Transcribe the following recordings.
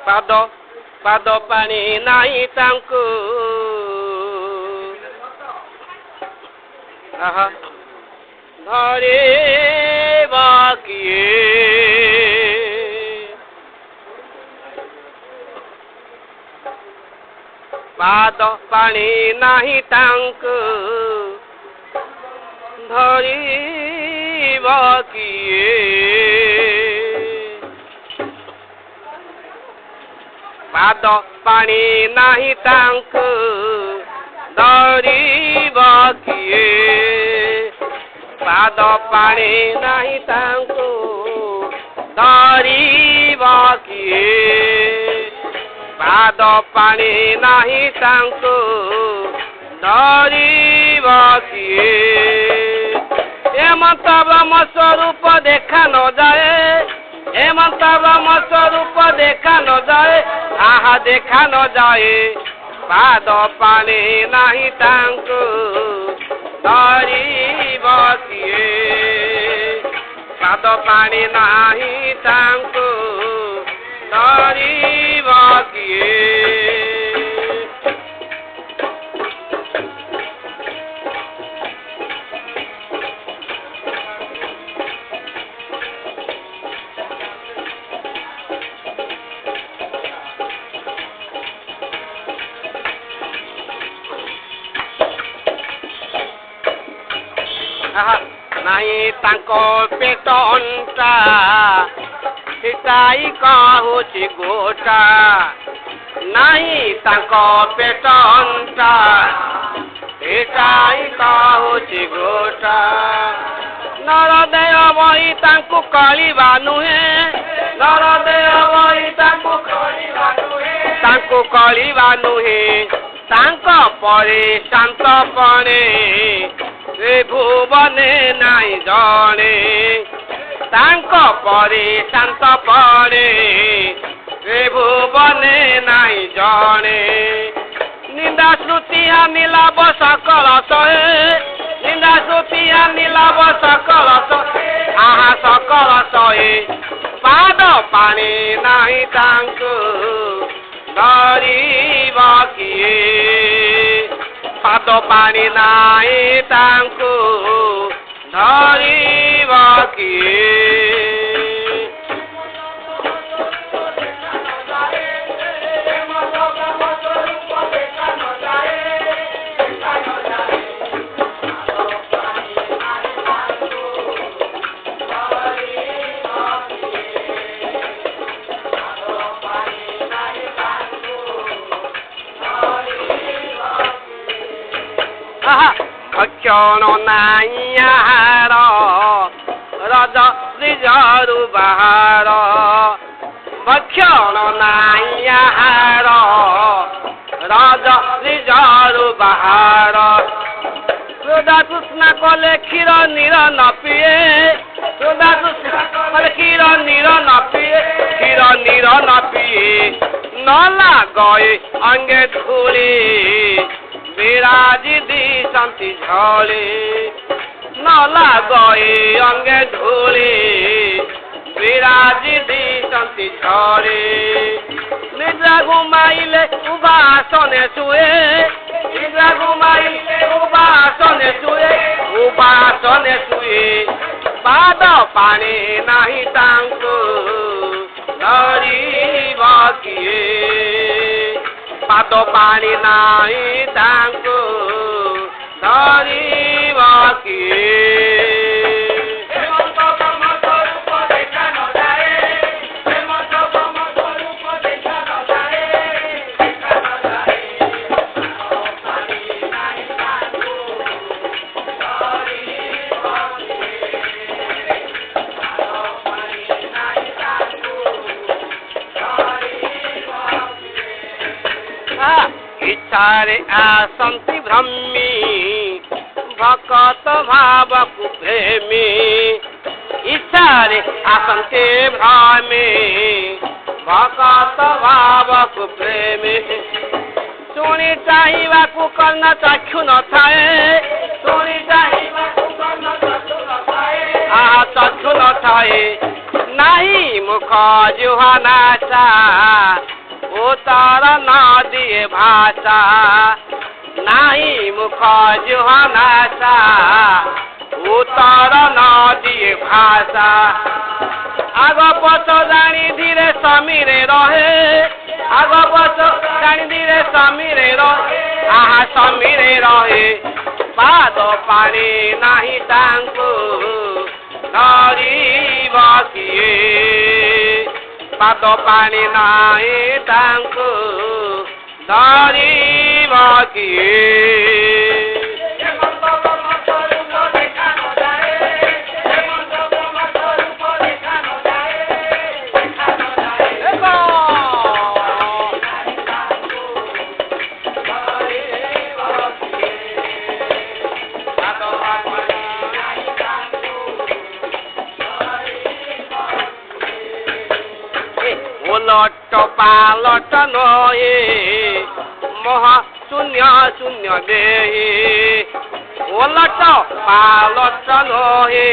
ପାଦ ପାଦ ପାଣି ନାହିଁ ତାଙ୍କୁ ଧରିବ କିଏ ପାଦ ପାଣି ନାହିଁ ତାଙ୍କୁ ଧରିବ କିଏ ପାଦ ପାଣି ନାହିଁ ତାଙ୍କୁ ଧରିବ କିଏ ପାଦ ପାଣି ନାହିଁ ତାଙ୍କୁ ଧରିବ କିଏ ପାଦ ପାଣି ନାହିଁ ତାଙ୍କୁ ଧରିବ କିଏ ହେମନ୍ତ ବ୍ରହ୍ମ ସ୍ୱରୂପ ଦେଖା ନ ଯାଏ ହେମନ୍ତ ବ୍ରହ୍ମ ସ୍ୱରୂପ ଦେଖା ନ ଯାଏ ଆହା ଦେଖା ନ ଯାଏ ପାଦ ପାଣି ନାହିଁ ତାଙ୍କୁ ଧରିବ କିଏ ପାଦ ପାଣି ନାହିଁ ତାଙ୍କୁ ଧରିବ କିଏ ନାହିଁ ତାଙ୍କ ପେଟ ଅଣ୍ଟା ହିତାଇ କହୁଛି ଗୋଟା ନାହିଁ ତାଙ୍କ ପେଟ ଅଣ୍ଟା ହିତାଇ କହୁଛି ଗୋଟା ନରଦେହ ବହି ତାଙ୍କୁ କଳିବା ନୁହେଁ ନରଦେହ ବହି ତାଙ୍କୁ କଳିବା ନୁହେଁ ତାଙ୍କ ପରେ ଶାନ୍ତପଣେ ସେ ଭୁବନେ ନାଇଁ ଜଣେ ତାଙ୍କ ପରେ ଶାନ୍ତପଣେ ସେ ଭୁବନେ ନାଇଁ ଜଣେ ନିନ୍ଦା ଶ୍ରୁତି ହାନିଲାଭ ସକଳ ସହେ ନିନ୍ଦା ଶ୍ରୁତି ହାନିଲାଭ ସକଳ ସହେ ଆହା ସକଳ ସହେ ପାଦ ପାଣି ନାହିଁ ତାଙ୍କୁ ଧରିବ କିଏ ପାଦ ପାଣି ନାହିଁ ତାଙ୍କୁ ଧରିବ କିଏ ଅକ୍ଷଣ ନାହିଁ ଆହାର ରଜ ରିଜରୁ ବାହାର ଭକ୍ଷଣ ନାହିଁ ଆହାର ରଜ ରିଜରୁ ବାହାର ସୁଧା କୃଷ୍ଣ କଲେ କ୍ଷୀର ନୀର ନ ପିଏ ସୁଧା କୃଷ୍ଣ କଲେ କ୍ଷୀର ନୀର ନ ପିଏ କ୍ଷୀର ନୀର ନ ପିଏ ନ ଲାଗେ ଅଙ୍ଗେ ଧୂଳି ବିରାଜି ଦିଶନ୍ତି ଝଳି ନ ଲାଗେ ଅଙ୍ଗେ ଧୂଳି ବିରାଜି ଦିଶନ୍ତି ଝଳି ନିଦ୍ରା ଘୁମାଇଲେ ଉପାସନେ ଶୁଏ ନିଦ୍ରା ଘୁମାଇଲେ ଉପାସନେ ଶୁଏ ପାଦ ପାଣି ନାହିଁ ତାଙ୍କୁ ଧରିବ କିଏ ପାଦ ପାଣି ନାହିଁ ତାଙ୍କୁ ଧରିବ କିଏ इच्छारे आसंति भ्रमी भकत भावकु प्रेमी इच्छारे आसंति भ्रमी भकत भावकु प्रेमी शुणी चाहिबाकु कर्ण चक्षु न थाए शुणी चाहिबाकु कर्ण चक्षु न थाए चक्षु न थाए नाही মুখ জিহ্বা নাসা উত্তর নদিয়ে ভাষা নাহি মুখ জিহ্বা নাসা উত্তর নদিয়ে ভাষা আগ পছ জানি ধীরে সমীরে রহে আগ পছ জানি ধীরে সমীরে রহে আহা সমীরে রহে পাদ পানি নাহি তাଙ୍କୁ ধরিব কিଏ ପାଦ ପାଣି ନାହିଁ ତାଙ୍କୁ ଧରିବ କିଏ লট পালট নয়ে মহা শূন্য শূন্য দেহে ওলট পালট নহে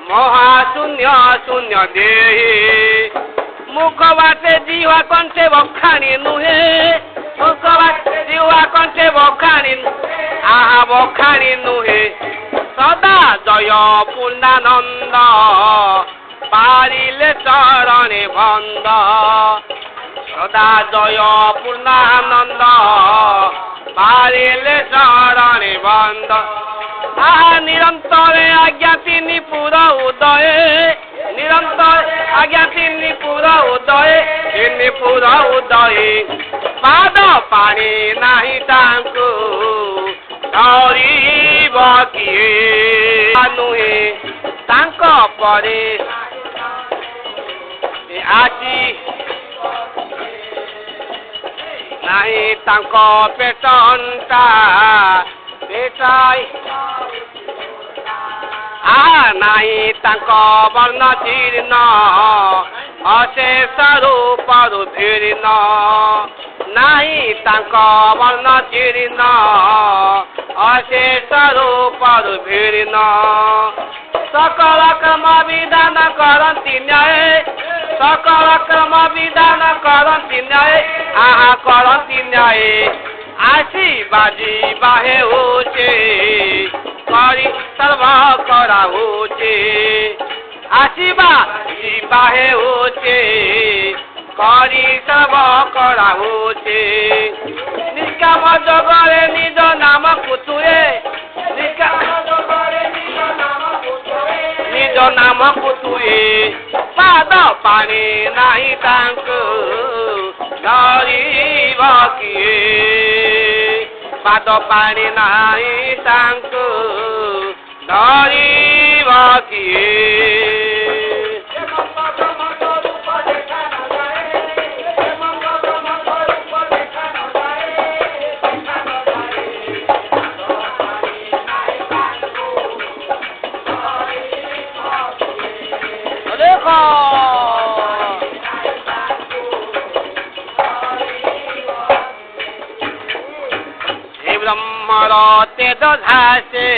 মহা শূন্য শূন্য দেহে মুখ বাটে জিহ্বা কণ্ঠে বখানি নুহে মুখ বাটে জিহ্বা কণ্ঠে বখানি আহা বখানি নুহে সদা জয় পূর্ণানন্দ পারিলে চরণে বন্দ সদা জয় পূর্ণানন্দ পারিলে চরণে বন্দ আহা নিরন্তরে আজ্ঞা তিনি পুর উদয়ে নিরন্তরে আজ্ঞা তিনি পুর উদয়ে তিনি পুর উদয়ে পাদ পাଣି ନାହିଁ ତାଙ୍କୁ ଧରିବ କିଏ ନୁହେଁ ତାଙ୍କ ପରେ ଆଜି ନାହିଁ ତାଙ୍କ ପେଟ ଅଣ୍ଟା ପେଟାଇ ନାହିଁ ତାଙ୍କ ବର୍ଣ୍ଣ ଜୀର୍ଣ୍ଣ ଅଶେଷ ରୂପରୁ ଧୀର୍ଣ୍ଣ ନାହିଁ ତାଙ୍କ ବର୍ଣ୍ଣ ଜୀର୍ଣ୍ଣ ଅଶେଷ ରୂପରୁ ଧୀର୍ଣ୍ଣ সকল কর্ম বিধান করন্তি ন্যায় সকল কর্ম বিধান করন্তি ন্যায় আহা করন্তি ন্যায় আসি বাজি বাহে হচ্ছে করি সর্ব করা হচ্ছে আসিবা বাহে হচ্ছে করি সর্ব করা হচ্ছে নিষ্কাম জগরে নিজ নাম কুতুয়ে নিষ্কাম জগরে নিজ নাম কুতুয়ে পাদ পাଣି ନାହିଁ ତାଙ୍କୁ ଧରିବ କିଏ ପାଦ ପାଣି ନାହିଁ ତାଙ୍କୁ ଧରିବ କିଏ ব্রহ্মর তেজ ঝাসে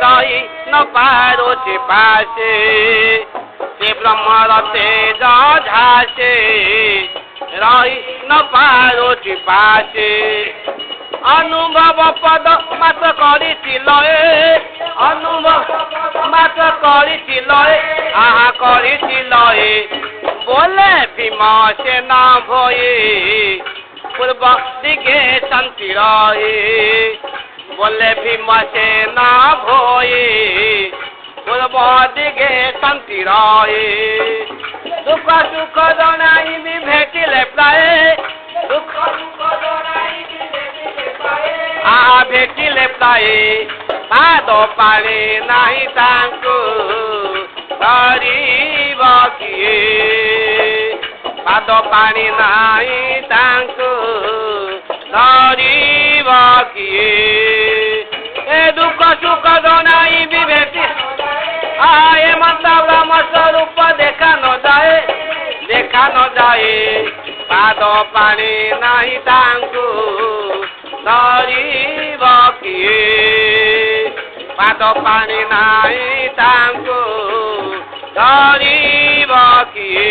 রহি ন পারুছি পাশে সে ব্রহ্মর তেজ ঝাসে রহি ন পারুছি পাশে অনুভব পদ মাস করিছিল অনুভব মাস করিছিল আহা করিছিল বলে ভীম সে না ভয়ে পূর্ব দিকে শান্তি রহে বলে ভীম সে না ভয়ে পূর্ব দিকে শান্তি রহে দুঃখ সুখ জনাইবি ভেটিলে প্রায় দুঃখ সুখ জনাইবি আহা ভেটিলে প্রায় পাদ পাଣି ନାହିଁ ତାଙ୍କୁ ଧରିବ କିଏ ପାଦ ପାଣି ନାହିଁ ତାଙ୍କୁ ଧରିବ କିଏ ଏ ଦୁଃଖ ସୁଖ ଜଣାଇବି ଭେଟି ଏ ମତ ବ୍ରହ୍ମ ସ୍ୱରୂପ ଦେଖା ନ ଯାଏ ପାଦ ପାଣି ନାହିଁ ତାଙ୍କୁ ଧରିବ କିଏ ପାଦ ପାଣି ନାହିଁ ତାଙ୍କୁ ଧରିବ କିଏ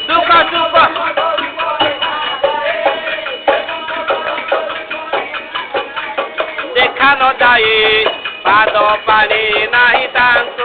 ଦୁଃଖ ସୁଖ ଦେଖା ନ ଯାଏ ପାଦ ପାଣି ନାହିଁ ତାଙ୍କୁ